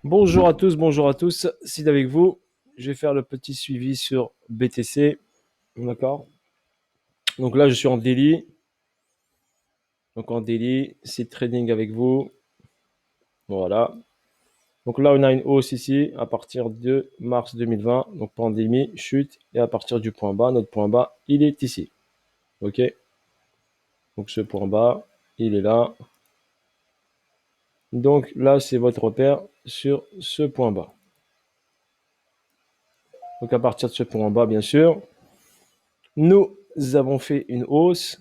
Bonjour à tous, bonjour à tous. Sid avec vous. Je vais faire le petit suivi sur BTC. D'accord. Donc là, je suis en daily. Donc en daily, c'est trading avec vous. Voilà. Donc là, on a une hausse ici à partir de mars 2020. Donc pandémie, chute. Et à partir du point bas, notre point bas, il est ici. OK. Donc ce point bas, il est là. Donc là, c'est votre repère sur ce point bas. Donc à partir de ce point bas, bien sûr, nous avons fait une hausse.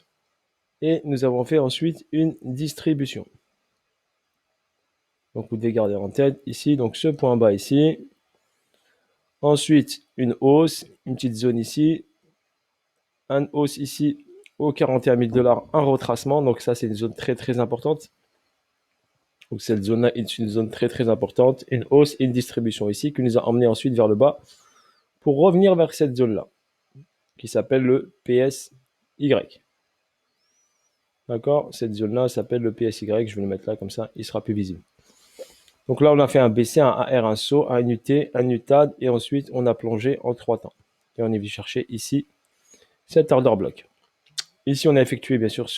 Et nous avons fait ensuite une distribution. Donc vous devez garder en tête ici, donc ce point bas ici. Ensuite, une hausse, une petite zone ici. Un hausse ici aux 41 000 $, un retracement. Donc ça, c'est une zone très très importante. Donc cette zone-là est une zone très très importante. Une hausse et une distribution ici qui nous a emmené ensuite vers le bas pour revenir vers cette zone-là qui s'appelle le PSY. D'accord. Cette zone-là s'appelle le PSY. Je vais le mettre là comme ça, il sera plus visible. Donc là, on a fait un BC, un AR, un saut, un UT, un UTAD, et ensuite, on a plongé en 3 temps. Et on est venu chercher ici cet order block. Ici, on a effectué, bien sûr,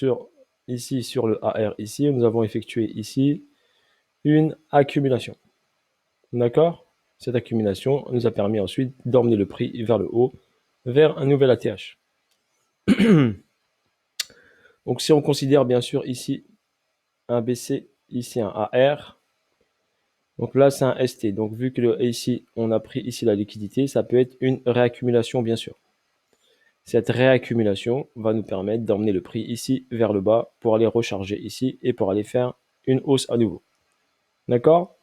ici sur le AR, ici, nous avons effectué ici une accumulation. D'accord. Cette accumulation nous a permis ensuite d'emmener le prix vers le haut, vers un nouvel ATH. Donc si on considère bien sûr ici un BC, ici un AR, donc là, c'est un ST. Donc, vu que ici, on a pris ici la liquidité, ça peut être une réaccumulation, bien sûr. Cette réaccumulation va nous permettre d'emmener le prix ici vers le bas pour aller recharger ici et pour aller faire une hausse à nouveau. D'accord.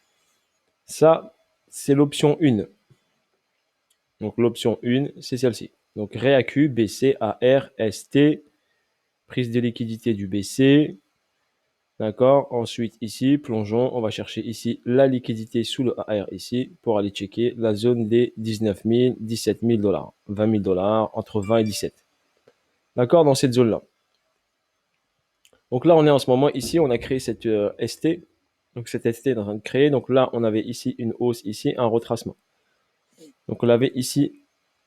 Ça, c'est l'option 1. Donc, l'option 1, c'est celle-ci. Donc, réaccu, BC, AR, ST, prise de liquidité du BC, d'accord. Ensuite, ici, plongeons. On va chercher ici la liquidité sous le AR ici pour aller checker la zone des 19 000, 17 000 $, 20 000 $, entre 20 et 17. D'accord, dans cette zone-là. Donc là, on est en ce moment ici, on a créé cette ST. Donc cette ST est en train de créer. Donc là, on avait ici une hausse, ici un retracement. Donc on avait ici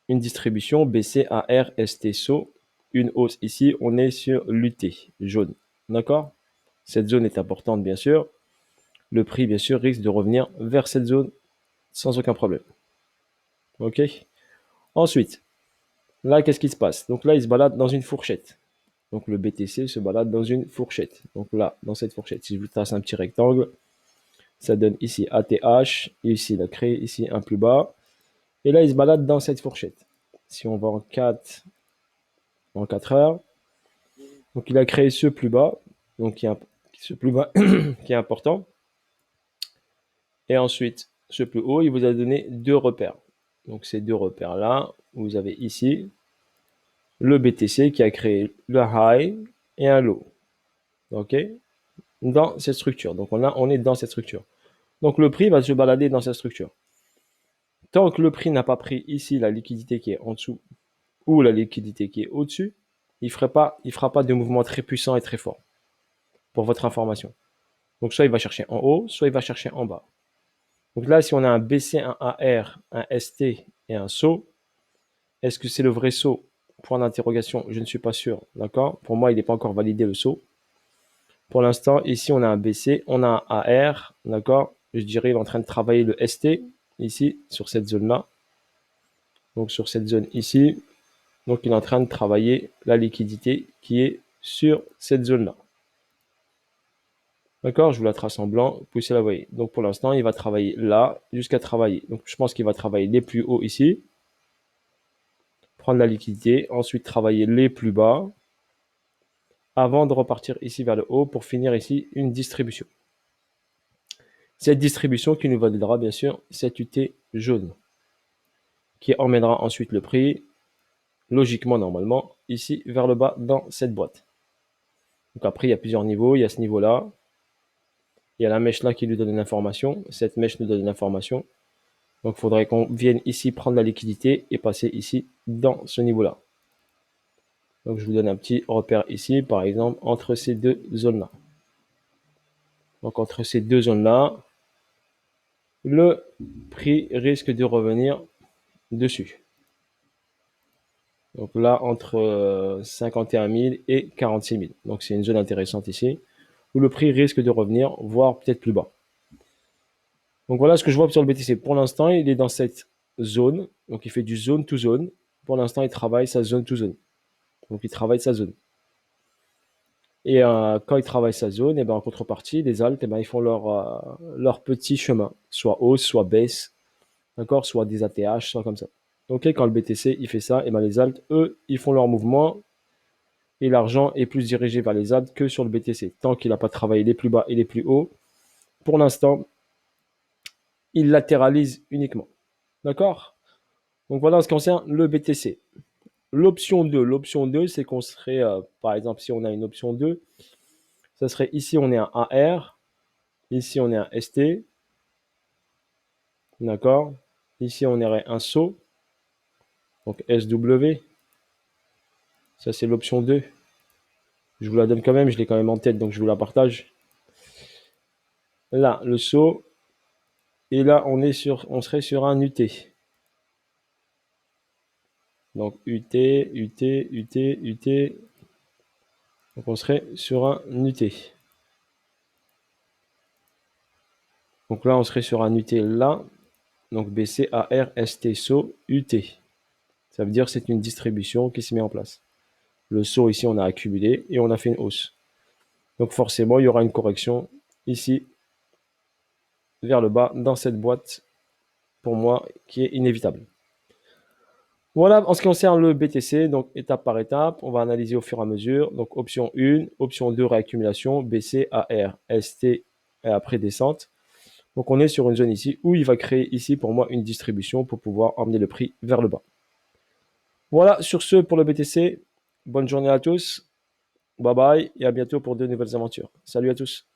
une distribution BC, AR, ST, SO. Une hausse ici, on est sur l'UT, jaune. D'accord. Cette zone est importante, bien sûr. Le prix, bien sûr, risque de revenir vers cette zone sans aucun problème. OK. Ensuite, là, qu'est-ce qui se passe? Donc là, il se balade dans une fourchette. Donc le BTC se balade dans une fourchette. Donc là, dans cette fourchette, si je vous trace un petit rectangle, ça donne ici ATH, ici il a créé ici un plus bas. Et là, il se balade dans cette fourchette. Si on va en 4 heures, donc il a créé ce plus bas, donc ce plus bas qui est important. Et ensuite, ce plus haut, il vous a donné deux repères. Donc ces deux repères-là, vous avez ici le BTC qui a créé le high et un low. OK. Dans cette structure. Donc on est dans cette structure. Donc le prix va se balader dans cette structure. Tant que le prix n'a pas pris ici la liquidité qui est en dessous ou la liquidité qui est au-dessus, il fera pas de mouvement très puissant et très fort. Pour votre information. Donc soit il va chercher en haut, soit il va chercher en bas. Donc là, si on a un BC, un AR, un ST et un SO, est-ce que c'est le vrai saut? Point d'interrogation, je ne suis pas sûr. D'accord. Pour moi, il n'est pas encore validé le saut. Pour l'instant, ici, on a un BC, on a un AR. D'accord. Je dirais il est en train de travailler le ST, ici, sur cette zone-là. Donc sur cette zone ici. Donc il est en train de travailler la liquidité qui est sur cette zone-là. D'accord. Je vous la trace en blanc. Vous pouvez la voir. Donc pour l'instant, il va travailler là jusqu'à travailler. Donc je pense qu'il va travailler les plus hauts ici. Prendre la liquidité, ensuite travailler les plus bas, avant de repartir ici vers le haut pour finir ici une distribution. Cette distribution qui nous validera bien sûr cette UT jaune, qui emmènera ensuite le prix, logiquement normalement, ici vers le bas dans cette boîte. Donc après, il y a plusieurs niveaux, il y a ce niveau-là, il y a la mèche là qui nous donne l'information, cette mèche nous donne l'information. Donc il faudrait qu'on vienne ici prendre la liquidité et passer ici dans ce niveau-là. Donc je vous donne un petit repère ici, par exemple, entre ces deux zones-là. Donc entre ces deux zones-là, le prix risque de revenir dessus. Donc là, entre 51 000 et 46 000. Donc c'est une zone intéressante ici, où le prix risque de revenir, voire peut-être plus bas. Donc voilà ce que je vois sur le BTC. Pour l'instant, il est dans cette zone. Donc il fait du zone to zone. Pour l'instant, il travaille sa zone to zone. Donc il travaille sa zone. Et quand ils travaillent sa zone, et ben, en contrepartie, les alts, ils font leur petit chemin, soit hausse, soit baisse, d'accord, soit des ATH, soit comme ça. Ok, quand le BTC il fait ça, et ben les alts, eux, ils font leur mouvement et l'argent est plus dirigé vers les alts que sur le BTC. Tant qu'il n'a pas travaillé les plus bas et les plus hauts, pour l'instant, il latéralise uniquement. D'accord? Donc voilà en ce qui concerne le BTC. L'option 2, c'est qu'on serait, par exemple, si on a une option 2, ça serait ici on est un AR, ici on est un ST, d'accord? Ici on aurait un SAUT, donc SW, ça c'est l'option 2. Je vous la donne quand même, je l'ai quand même en tête, donc je vous la partage. Là, le SAUT, et là on serait sur un UT. Donc UT, UT, UT, UT, donc on serait sur un UT. Donc là on serait sur un UT là, donc BC, AR, ST, SAUT, UT. Ça veut dire que c'est une distribution qui se met en place. Le saut ici, on a accumulé et on a fait une hausse. Donc forcément, il y aura une correction ici vers le bas dans cette boîte, pour moi, qui est inévitable. Voilà en ce qui concerne le BTC, donc étape par étape, on va analyser au fur et à mesure. Donc option 1, option 2, réaccumulation, BC, AR, ST et après descente. Donc on est sur une zone ici où il va créer ici pour moi une distribution pour pouvoir emmener le prix vers le bas. Voilà, sur ce pour le BTC. Bonne journée à tous. Bye bye et à bientôt pour de nouvelles aventures. Salut à tous.